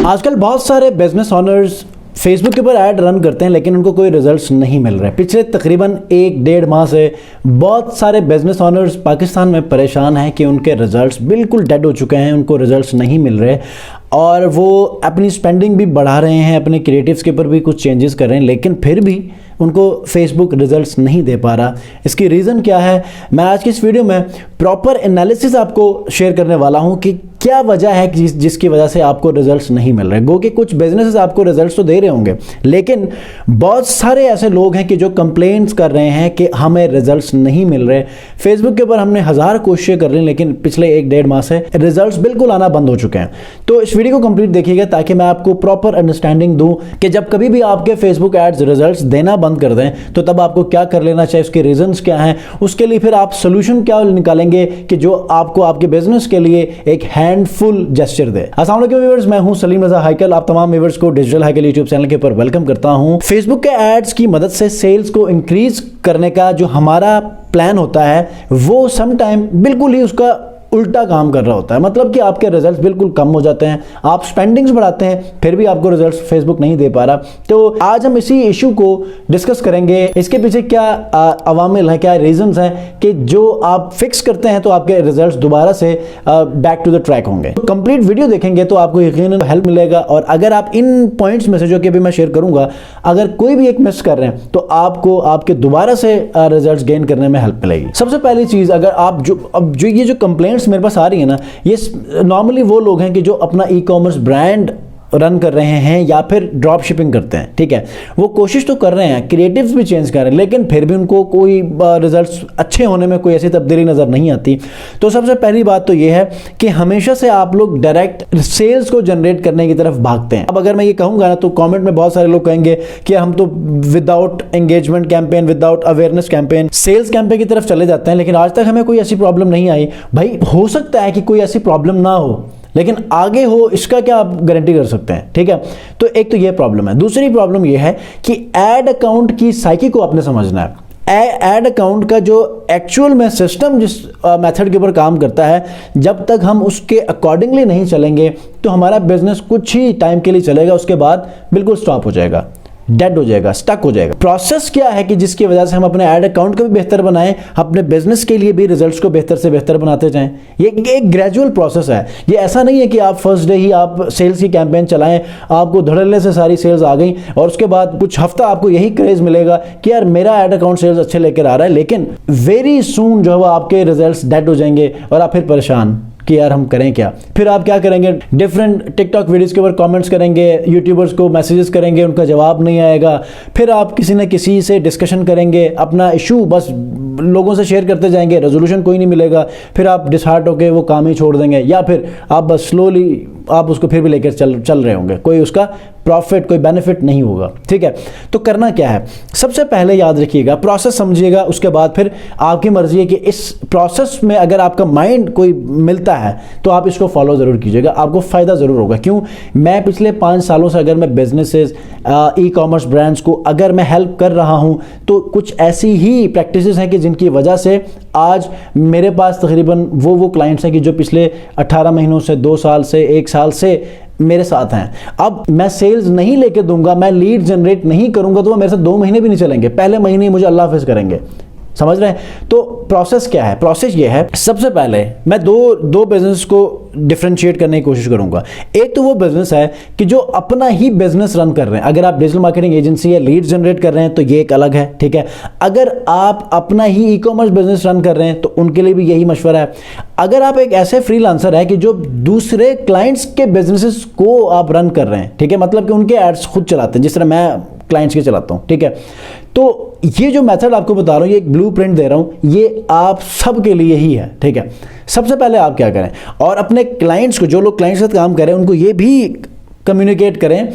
आजकल बहुत सारे बिजनेस ओनर्स फेसबुक के ऊपर ऐड रन करते हैं लेकिन उनको कोई रिजल्ट्स नहीं मिल रहे। पिछले तकरीबन 1-1.5 माह से बहुत सारे बिजनेस ओनर्स पाकिस्तान में परेशान हैं कि उनके रिजल्ट्स बिल्कुल डेड हो चुके हैं, उनको रिजल्ट्स नहीं मिल रहे और वो अपनी स्पेंडिंग भी बढ़ा रहे हैं, अपने क्रिएटिव्स के ऊपर भी कुछ चेंजेस कर रहे हैं, लेकिन फिर भी उनको फेसबुक रिजल्ट्स नहीं दे पा रहा। इसकी रीज़न क्या है, मैं आज की इस वीडियो में प्रॉपर एनालिसिस आपको शेयर करने वाला हूं कि क्या वजह है कि जिसकी वजह से आपको रिजल्ट्स नहीं मिल रहे। गो कि कुछ बिजनेसेस आपको रिजल्ट्स तो दे रहे होंगे, लेकिन बहुत सारे ऐसे लोग हैं कि जो कंप्लेंट्स कर रहे हैं कि हमें रिजल्ट्स नहीं मिल रहे। फेसबुक के ऊपर हमने 1000 कोशिशें कर ली लेकिन पिछले 1-1.5 माह से रिजल्ट्स बिल्कुल आना बंद हो चुके हैं। तो इस वीडियो को कंप्लीट देखिएगा ताकि मैं आपको प्रॉपर अंडरस्टैंडिंग दूं कि जब कभी भी आपके फेसबुक एड्स रिजल्ट्स देना बंद कर दें तो तब आपको क्या कर लेना चाहिए, उसके रीजंस क्या हैं, उसके लिए फिर आप सोल्यूशन क्या निकालेंगे कि जो आपको आपके बिजनेस के लिए एक हैंडफुल जेस्चर दे। अस्सलाम वालेकुम व्यूअर्स, मैं हूं सलीम रजा हैकल। आप तमाम व्यूअर्स को डिजिटल हैकल यूट्यूब चैनल के ऊपर वेलकम करता हूं। फेसबुक के एड्स की मदद से सेल्स को इंक्रीज करने का जो हमारा प्लान होता है वो सम टाइम बिल्कुल ही उसका उल्टा काम कर रहा होता है। मतलब कि आपके रिजल्ट्स बिल्कुल कम हो जाते हैं, आप स्पेंडिंग्स बढ़ाते हैं फिर भी आपको रिजल्ट्स फेसबुक नहीं दे पा रहा। तो आज हम इसी इशू को डिस्कस करेंगे, इसके पीछे क्या अवामिल है, क्या रीजंस हैं कि जो आप फिक्स करते हैं तो आपके रिजल्ट्स दोबारा से बैक टू द ट्रैक होंगे। तो कंप्लीट वीडियो देखेंगे तो आपको यकीनन हेल्प मिलेगा और अगर आप इन पॉइंट्स में से जो कि अभी मैं शेयर करूंगा अगर कोई भी एक मिस कर रहे हैं तो आपको आपके दोबारा से रिजल्ट्स गेन करने में हेल्प मिलेगी। सबसे पहली चीज, अगर आप जो ये जो कंप्लेंट्स मेरे पास आ रही है ना, ये नॉर्मली वो लोग हैं कि जो अपना ई कॉमर्स ब्रांड रन कर रहे हैं या फिर ड्रॉप शिपिंग करते हैं। ठीक है, वो कोशिश तो कर रहे हैं, क्रिएटिव्स भी चेंज कर रहे हैं, लेकिन फिर भी उनको कोई रिजल्ट्स अच्छे होने में कोई ऐसी तब्दीली नज़र नहीं आती। तो सबसे पहली बात तो ये है कि हमेशा से आप लोग डायरेक्ट सेल्स को जनरेट करने की तरफ भागते हैं। अब अगर मैं ये कहूँगा ना तो कॉमेंट में बहुत सारे लोग कहेंगे कि हम तो without engagement campaign, without awareness campaign, sales campaign की तरफ चले जाते हैं, लेकिन आज तक हमें कोई ऐसी प्रॉब्लम नहीं आई। भाई हो सकता है कि कोई ऐसी प्रॉब्लम ना हो लेकिन आगे हो, इसका क्या आप गारंटी कर सकते हैं। ठीक है, तो एक तो ये प्रॉब्लम है। दूसरी प्रॉब्लम ये है कि एड अकाउंट की साइकी को आपने समझना है। एड अकाउंट का जो एक्चुअल में सिस्टम जिस मेथड के ऊपर काम करता है, जब तक हम उसके अकॉर्डिंगली नहीं चलेंगे तो हमारा बिजनेस कुछ ही टाइम के लिए चलेगा, उसके बाद बिल्कुल स्टॉप हो जाएगा, डेड हो जाएगा, स्टक हो जाएगा। प्रोसेस क्या है कि जिसकी वजह से हम अपने ऐड अकाउंट को भी बेहतर बनाएं, अपने बिजनेस के लिए भी रिजल्ट्स को बेहतर से बेहतर बनाते जाएं। ये एक ग्रेजुअल प्रोसेस है। ये ऐसा नहीं है कि आप फर्स्ट डे ही आप सेल्स की कैंपेन चलाएं, आपको धड़ल्ले से सारी सेल्स आ गई और उसके बाद कुछ हफ्ता आपको यही क्रेज मिलेगा कि यार मेरा ऐड अकाउंट सेल्स अच्छे लेकर आ रहा है, लेकिन वेरी सून जो है आपके रिजल्ट्स डेड हो जाएंगे और आप फिर परेशान कि यार हम करें क्या। फिर आप क्या करेंगे, डिफरेंट टिकटॉक वीडियोस के ऊपर कमेंट्स करेंगे, यूट्यूबर्स को मैसेजेस करेंगे, उनका जवाब नहीं आएगा। फिर आप किसी न किसी से डिस्कशन करेंगे, अपना इशू बस लोगों से शेयर करते जाएंगे, रेजोल्यूशन कोई नहीं मिलेगा। फिर आप डिसहार्ट होकर वो काम ही छोड़ देंगे या फिर आप बस स्लोली आप उसको फिर भी लेकर चल रहे होंगे, कोई उसका प्रॉफिट, कोई बेनिफिट नहीं होगा। ठीक है, तो करना क्या है, सबसे पहले याद रखिएगा, प्रोसेस समझिएगा, उसके बाद फिर आपकी मर्जी है कि इस प्रोसेस में अगर आपका माइंड कोई मिलता है तो आप इसको फॉलो ज़रूर कीजिएगा, आपको फ़ायदा ज़रूर होगा। क्यों, मैं पिछले 5 सालों से अगर मैं बिजनेसेस, ई कॉमर्स ब्रांड्स को अगर मैं हेल्प कर रहा हूँ तो कुछ ऐसी ही प्रैक्टिसेस हैं कि जिनकी वजह से आज मेरे पास तकरीबन वो क्लाइंट्स हैं कि जो पिछले 18 महीनों से, 2 साल से, 1 साल से मेरे साथ हैं। अब मैं सेल्स नहीं लेके दूंगा, मैं लीड जनरेट नहीं करूंगा तो वो मेरे साथ 2 महीने भी नहीं चलेंगे, पहले महीने ही मुझे अल्लाह हाफिज़ करेंगे। समझ रहे हैं? तो प्रोसेस क्या है, प्रोसेस ये है, सबसे पहले मैं दो बिजनेस को डिफरेंशिएट करने की कोशिश करूंगा। एक तो वो बिजनेस है कि जो अपना ही बिजनेस रन कर रहे हैं, अगर आप डिजिटल मार्केटिंग एजेंसी या लीड जनरेट कर रहे हैं तो ये एक अलग है। ठीक है, अगर आप अपना ही ई कॉमर्स बिजनेस रन कर रहे हैं तो उनके लिए भी यही मशवरा है। अगर आप एक ऐसे फ्रीलांसर है कि जो दूसरे क्लाइंट्स के बिजनेसेस को आप रन कर रहे हैं, ठीक है, मतलब कि उनके एड्स खुद चलाते हैं जिस तरह मैं क्लाइंट्स के चलाता हूं। ठीक है, तो ये जो मेथड आपको बता रहा हूं, ये एक ब्लूप्रिंट दे रहा हूं, ये आप सब के लिए ही है। ठीक है, सबसे पहले आप क्या करें और अपने क्लाइंट्स को, जो लोग क्लाइंट्स के साथ काम कर रहे हैं, उनको ये भी कम्युनिकेट करें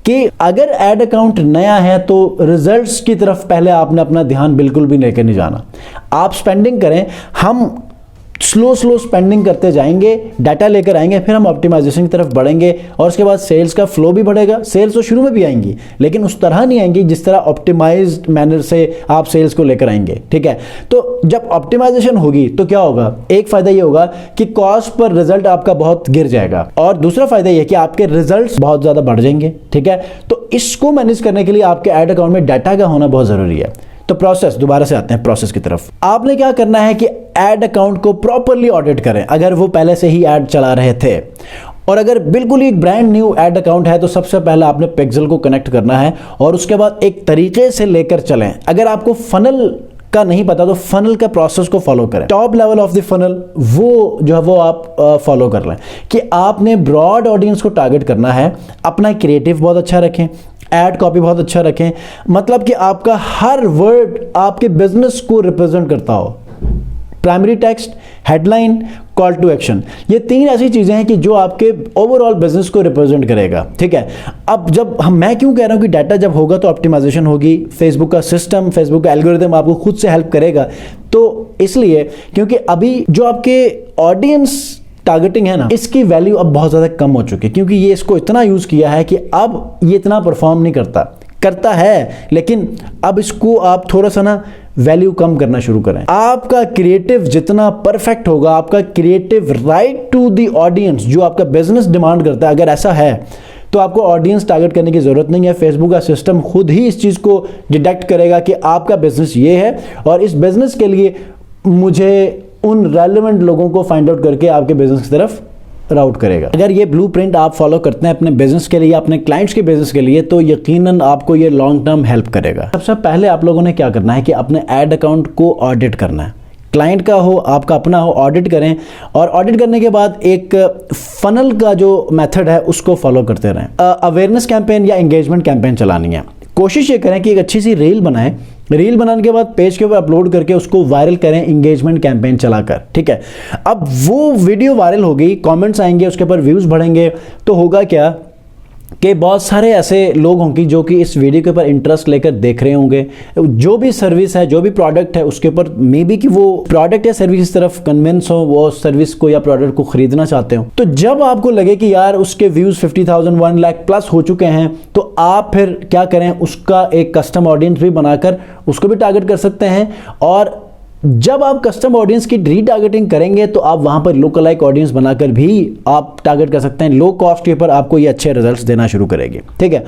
कि अगर ऐड अकाउंट नया है तो रिजल्ट्स की तरफ पहले आपने अपना ध्यान बिल्कुल भी लेकर नहीं जाना। आप स्पेंडिंग करें, हम स्लो स्पेंडिंग करते जाएंगे, डाटा लेकर आएंगे, फिर हम ऑप्टिमाइजेशन की तरफ बढ़ेंगे और उसके बाद सेल्स का फ्लो भी बढ़ेगा। सेल्स तो शुरू में भी आएंगी लेकिन उस तरह नहीं आएंगी जिस तरह ऑप्टिमाइज्ड मैनर से आप सेल्स को लेकर आएंगे, ठीक है। तो जब ऑप्टिमाइजेशन होगी तो क्या होगा, एक फायदा ये होगा कि कॉस्ट पर रिजल्ट आपका बहुत गिर जाएगा और दूसरा फायदा ये कि आपके रिजल्ट्स बहुत ज्यादा बढ़ जाएंगे, ठीक है। तो इसको मैनेज करने के लिए आपके एड अकाउंट में डाटा का होना बहुत जरूरी है। तो प्रोसेस, दोबारा से आते हैं प्रोसेस की तरफ। आपने क्या करना है कि एड अकाउंट को प्रॉपर्ली ऑडिट करें अगर वो पहले से ही एड चला रहे थे, और अगर बिल्कुल ही ब्रांड न्यू एड अकाउंट है तो सबसे पहले आपने पिक्सेल को कनेक्ट करना है और उसके बाद एक तरीके से लेकर चलें। अगर आपको फनल का नहीं पता तो फनल का प्रोसेस को फॉलो करें। Top level of the funnel वो जो है वो आप फॉलो कर लें कि आपने ब्रॉड ऑडियंस को टारगेट करना है, अपना क्रिएटिव बहुत अच्छा रखें, एड कॉपी बहुत अच्छा रखें, मतलब कि आपका हर वर्ड आपके बिजनेस को रिप्रेजेंट करता हो। Primary text, headline, call to action, ये तीन ऐसी चीजें हैं कि जो आपके ओवरऑल बिजनेस को रिप्रेजेंट करेगा, ठीक है। अब जब मैं क्यों कह रहा हूं कि डाटा जब होगा तो ऑप्टिमाइजेशन होगी, फेसबुक का सिस्टम, फेसबुक का एल्गोरिथम आपको खुद से हेल्प करेगा। तो इसलिए क्योंकि अभी जो आपके ऑडियंस टारगेटिंग है ना, इसकी वैल्यू अब बहुत ज़्यादा कम हो चुकी है क्योंकि ये इसको इतना यूज़ किया है कि अब ये इतना परफॉर्म नहीं करता है, लेकिन अब इसको आप थोड़ा सा ना वैल्यू कम करना शुरू करें। आपका क्रिएटिव जितना परफेक्ट होगा, आपका creative right to the audience जो आपका बिजनेस डिमांड करता है, अगर ऐसा है तो आपको ऑडियंस टारगेट करने की जरूरत नहीं है। फेसबुक का सिस्टम खुद ही इस चीज़ को डिटेक्ट करेगा कि आपका बिजनेस ये है और इस बिजनेस के लिए मुझे उन रेलेवेंट लोगों को फाइंड आउट करके आपके बिजनेस की तरफ राउट करेगा। अगर ये ब्लूप्रिंट आप फॉलो करते हैं अपने बिजनेस के लिए, अपने क्लाइंट्स के बिजनेस के लिए, तो यकीनन आपको ये लॉन्ग टर्म हेल्प करेगा। सबसे पहले आप लोगों ने क्या करना है कि अपने एड अकाउंट को ऑडिट करना है, क्लाइंट का हो आपका अपना हो, ऑडिट करें और ऑडिट करने के बाद एक फनल का जो मेथड है उसको फॉलो करते रहें। अवेयरनेस कैंपेन या एंगेजमेंट कैंपेन चलानी है, कोशिश ये करें कि एक अच्छी सी रील बनाएं, रील बनाने के बाद पेज के ऊपर अपलोड करके उसको वायरल करें एंगेजमेंट कैंपेन चलाकर, ठीक है। अब वो वीडियो वायरल हो गई, कमेंट्स आएंगे, उसके ऊपर व्यूज बढ़ेंगे, तो होगा क्या कि बहुत सारे ऐसे लोग होंगे जो कि इस वीडियो के ऊपर इंटरेस्ट लेकर देख रहे होंगे, जो भी सर्विस है, जो भी प्रोडक्ट है उसके ऊपर, मे बी कि वो प्रोडक्ट या सर्विस की तरफ कन्विंस हो, वो सर्विस को या प्रोडक्ट को खरीदना चाहते हो। तो जब आपको लगे कि यार उसके व्यूज 50,000 1 लाख प्लस हो चुके हैं, तो आप फिर क्या करें, उसका एक कस्टम ऑडियंस भी बनाकर उसको भी टारगेट कर सकते हैं। और जब आप कस्टम ऑडियंस की रीटारगेटिंग करेंगे तो आप वहां पर लोकल लाइक ऑडियंस बनाकर भी आप टारगेट कर सकते हैं। लो कॉस्ट के ऊपर आपको ये अच्छे रिजल्ट्स देना शुरू करेगी, ठीक है।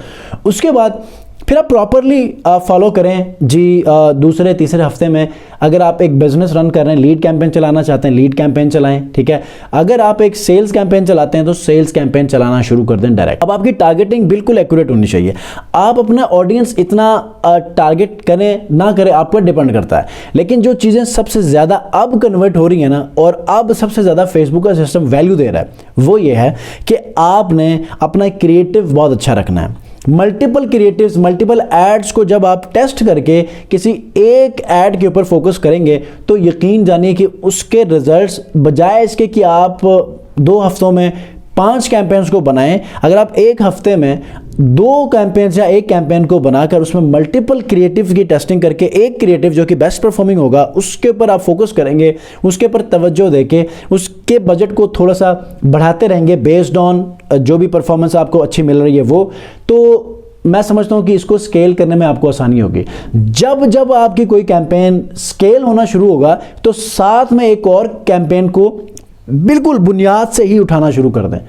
उसके बाद फिर आप प्रॉपरली फॉलो करें जी। दूसरे तीसरे हफ्ते में अगर आप एक बिजनेस रन कर रहे हैं, लीड कैंपेन चलाना चाहते हैं, लीड कैंपेन चलाएं, ठीक है। अगर आप एक सेल्स कैंपेन चलाते हैं तो सेल्स कैंपेन चलाना शुरू कर दें डायरेक्ट। अब आपकी टारगेटिंग बिल्कुल एक्यूरेट होनी चाहिए। आप अपना ऑडियंस इतना टारगेट करें ना करें आप पर डिपेंड करता है, लेकिन जो चीज़ें सबसे ज़्यादा अब कन्वर्ट हो रही है ना, और अब सबसे ज़्यादा फेसबुक का सिस्टम वैल्यू दे रहा है, वो ये है कि आपने अपना क्रिएटिव बहुत अच्छा रखना है। मल्टीपल क्रिएटिव्स, मल्टीपल एड्स को जब आप टेस्ट करके किसी एक ऐड के ऊपर फोकस करेंगे तो यकीन जानिए कि उसके रिजल्ट्स, बजाय इसके कि आप 2 हफ्तों में 5 कैंपेन्स को बनाएं, अगर आप एक हफ्ते में 2 कैंपेन्स या एक कैंपेन को बनाकर उसमें मल्टीपल क्रिएटिव की टेस्टिंग करके एक क्रिएटिव जो कि बेस्ट परफॉर्मिंग होगा उसके ऊपर आप फोकस करेंगे, उसके ऊपर तवज्जो देके उसके बजट को थोड़ा सा बढ़ाते रहेंगे बेस्ड ऑन जो भी परफॉर्मेंस आपको अच्छी मिल रही है वो, तो मैं समझता हूं कि इसको स्केल करने में आपको आसानी होगी। जब जब आपकी कोई कैंपेन स्केल होना शुरू होगा तो साथ में एक और कैंपेन को बिल्कुल बुनियाद से ही उठाना शुरू कर दें,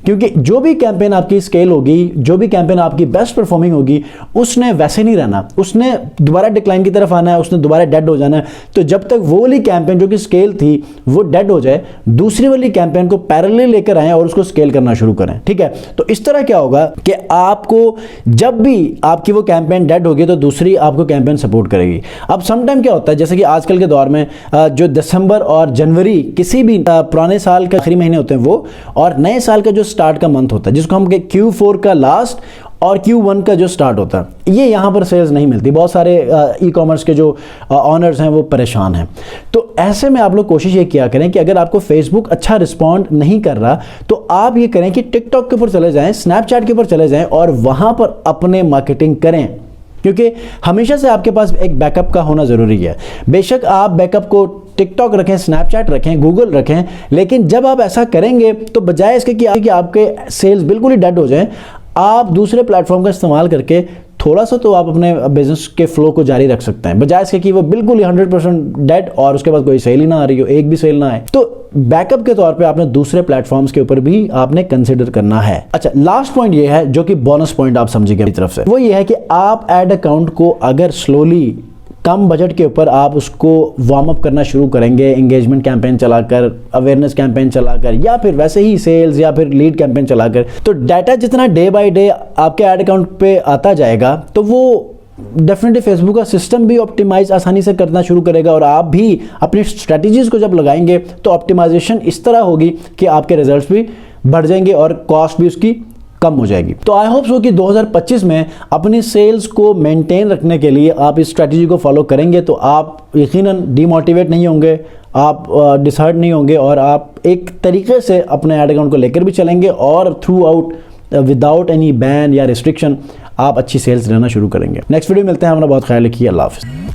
क्योंकि जो भी कैंपेन आपकी स्केल होगी, जो भी कैंपेन आपकी बेस्ट परफॉर्मिंग होगी, उसने वैसे नहीं रहना, उसने दोबारा डिक्लाइन की तरफ आना है, उसने दोबारा डेड हो जाना है। तो जब तक वो वाली कैंपेन जो कि स्केल थी वो डेड हो जाए, दूसरी वाली कैंपेन को पैरेलल लेकर आएं और उसको स्केल करना शुरू करें, ठीक है। तो इस तरह क्या होगा कि आपको जब भी आपकी वो कैंपेन डेड होगी तो दूसरी आपको कैंपेन सपोर्ट करेगी। अब समटाइम क्या होता है, जैसे कि आजकल के दौर में जो दिसंबर और जनवरी किसी भी पुराने साल के आखिरी महीने होते हैं वो, और नए साल का जो स्टार्ट का मंथ होता है जिसको हम Q4 का लास्ट और Q1 का जो स्टार्ट होता है, ये यहाँ पर सेल्स नहीं मिलती। बहुत सारे ई कॉमर्स के जो ऑनर्स हैं वो परेशान हैं। तो ऐसे में आप लोग कोशिश ये किया करें कि अगर आपको फेसबुक अच्छा रिस्पॉन्ड नहीं कर रहा तो आप ये करें कि टिकटॉक के ऊपर चले जाएं, स्नैपचैट के ऊपर चले जाएं और वहाँ पर अपने मार्केटिंग करें। क्योंकि हमेशा से आपके पास एक बैकअप का होना ज़रूरी है। बेशक आप बैकअप को टिकटॉक रखें, स्नैपचैट रखें, गूगल रखें, लेकिन जब आप ऐसा करेंगे तो बजाय इसके कि आपके सेल्स बिल्कुल ही डेड हो जाएं, आप दूसरे प्लेटफॉर्म का इस्तेमाल करके थोड़ा सा तो आप अपने बिजनेस के फ्लो को जारी रख सकते हैं, बजाय इसके कि वो बिल्कुल ही 100% डेड और उसके बाद कोई सेल ही ना आ रही हो, एक भी सेल ना आए। तो बैकअप के तौर पे आपने दूसरे प्लेटफॉर्म्स के ऊपर भी आपने कंसिडर करना है। अच्छा, लास्ट पॉइंट ये है जो कि बोनस पॉइंट आप समझिएगा मेरी तरफ से, वो ये है कि आप एड अकाउंट को अगर स्लोली कम बजट के ऊपर आप उसको वार्म अप करना शुरू करेंगे, एंगेजमेंट कैंपेन चलाकर, अवेयरनेस कैंपेन चलाकर, या फिर वैसे ही सेल्स या फिर लीड कैंपेन चलाकर, तो डाटा जितना डे बाय डे आपके ऐड अकाउंट पे आता जाएगा तो वो डेफिनेटली फेसबुक का सिस्टम भी ऑप्टिमाइज आसानी से करना शुरू करेगा और आप भी अपनी स्ट्रेटजीज को जब लगाएंगे तो ऑप्टिमाइजेशन इस तरह होगी कि आपके रिजल्ट्स भी बढ़ जाएंगे और कॉस्ट भी उसकी कम हो जाएगी। तो आई होप सो कि 2025 में अपनी सेल्स को मेंटेन रखने के लिए आप इस स्ट्रैटेजी को फॉलो करेंगे तो आप यकीनन डीमोटिवेट नहीं होंगे, आप डिसहर्ट नहीं होंगे और आप एक तरीके से अपने ऐड अकाउंट को लेकर भी चलेंगे और through out without any ban या रिस्ट्रिक्शन आप अच्छी सेल्स लेना शुरू करेंगे। नेक्स्ट वीडियो मिलते हैं, हमारा बहुत ख्याल रखिए। अल्लाह हाफिज़।